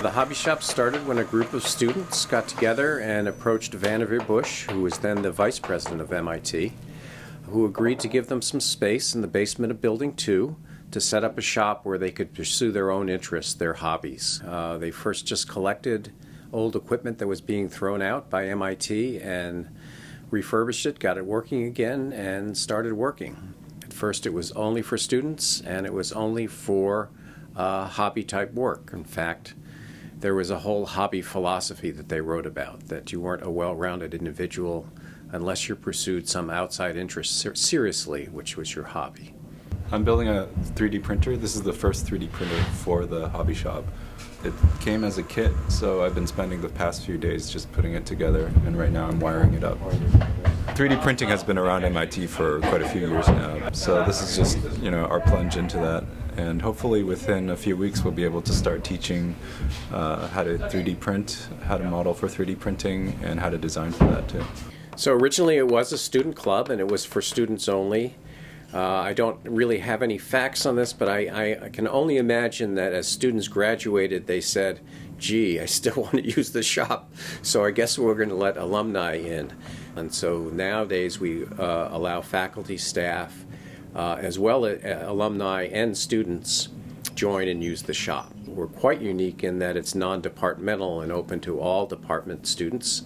The hobby shop started when a group of students got together and approached Vannevar Bush, who was then the vice president of MIT, who agreed to give them some space in the basement of Building 2 to set up a shop where they could pursue their own interests, their hobbies. They first just collected old equipment that was being thrown out by MIT and refurbished it, got it working again, and started working. At first it was only for students, and it was only for hobby-type work. In fact, there was a whole hobby philosophy that they wrote about, that you weren't a well-rounded individual unless you pursued some outside interest seriously, which was your hobby. I'm building a 3D printer. This is the first 3D printer for the hobby shop. It came as a kit, so I've been spending the past few days just putting it together, and right now I'm wiring it up. 3D printing has been around MIT for quite a few years now, so this is just, our plunge into that. And hopefully within a few weeks we'll be able to start teaching how to 3D print, how to model for 3D printing, and how to design for that too. So originally it was a student club, and it was for students only. I don't really have any facts on this, but I can only imagine that as students graduated, they said, gee, I still want to use the shop, so I guess we're going to let alumni in. And so nowadays we allow faculty, staff, as well as alumni and students join and use the shop. We're quite unique in that it's non-departmental and open to all department students,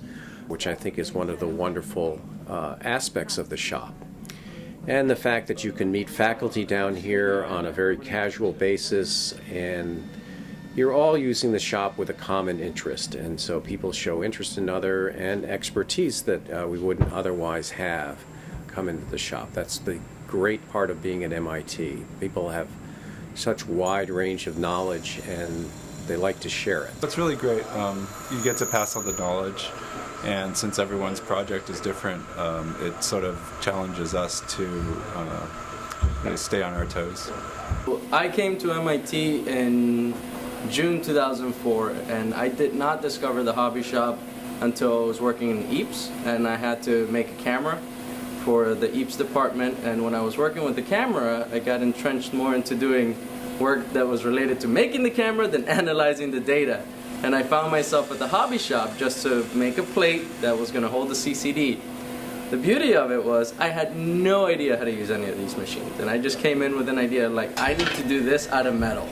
which I think is one of the wonderful aspects of the shop. And the fact that you can meet faculty down here on a very casual basis, and you're all using the shop with a common interest, and so people show interest in other and expertise that we wouldn't otherwise have come into the shop. That's the great part of being at MIT. People have such wide range of knowledge, and they like to share it. That's really great. You get to pass on the knowledge, and since everyone's project is different, it sort of challenges us to stay on our toes. I came to MIT in June 2004, and I did not discover the hobby shop until I was working in EAPS, and I had to make a camera for the EAPS department. And when I was working with the camera, I got entrenched more into doing work that was related to making the camera than analyzing the data. And I found myself at the hobby shop just to make a plate that was going to hold the CCD. The beauty of it was I had no idea how to use any of these machines, and I just came in with an idea like, I need to do this out of metal.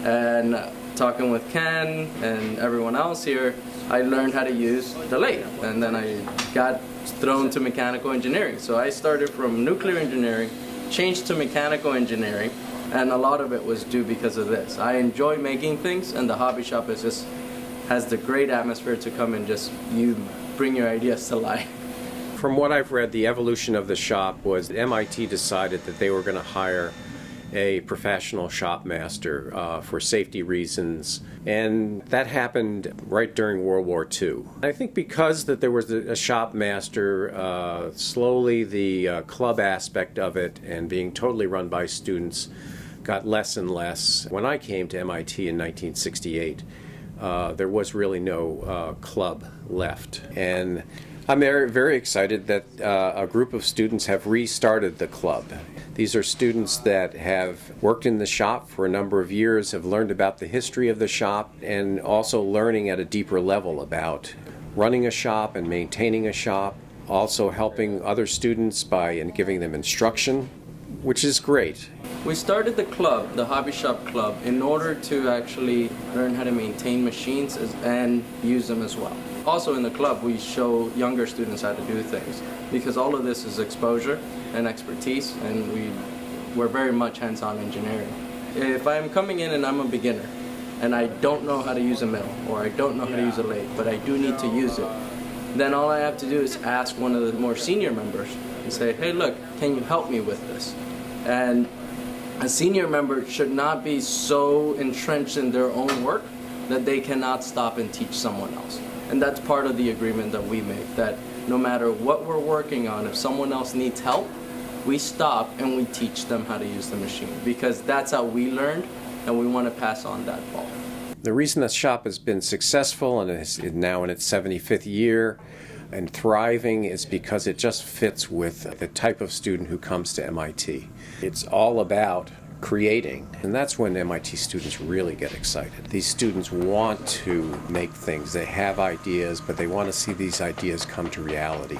And talking with Ken and everyone else here, I learned how to use the lathe, and then I got thrown to mechanical engineering. So I started from nuclear engineering, changed to mechanical engineering, and a lot of it was due because of this. I enjoy making things, and the hobby shop has the great atmosphere to come and just you bring your ideas to life. From what I've read, the evolution of the shop was that MIT decided that they were going to hire a professional shop master for safety reasons, and that happened right during World War II. I think because that there was a shop master, slowly the club aspect of it and being totally run by students got less and less. When I came to MIT in 1968, there was really no club left, and I'm very, very excited that a group of students have restarted the club. These are students that have worked in the shop for a number of years, have learned about the history of the shop, and also learning at a deeper level about running a shop and maintaining a shop, also helping other students by giving them instruction, which is great. We started the club, the Hobby Shop Club, in order to actually learn how to maintain machines and use them as well. Also in the club, we show younger students how to do things, because all of this is exposure and expertise, and we're very much hands-on engineering. If I'm coming in and I'm a beginner, and I don't know how to use a mill, or I don't know how to use a lathe, but I do need to use it, then all I have to do is ask one of the more senior members and say, hey look, can you help me with this? And a senior member should not be so entrenched in their own work that they cannot stop and teach someone else. And that's part of the agreement that we make, that no matter what we're working on, if someone else needs help, we stop and we teach them how to use the machine, because that's how we learned, and we want to pass on that ball. The reason that shop has been successful and is now in its 75th year and thriving is because it just fits with the type of student who comes to MIT. It's all about creating. And that's when MIT students really get excited. These students want to make things. They have ideas, but they want to see these ideas come to reality.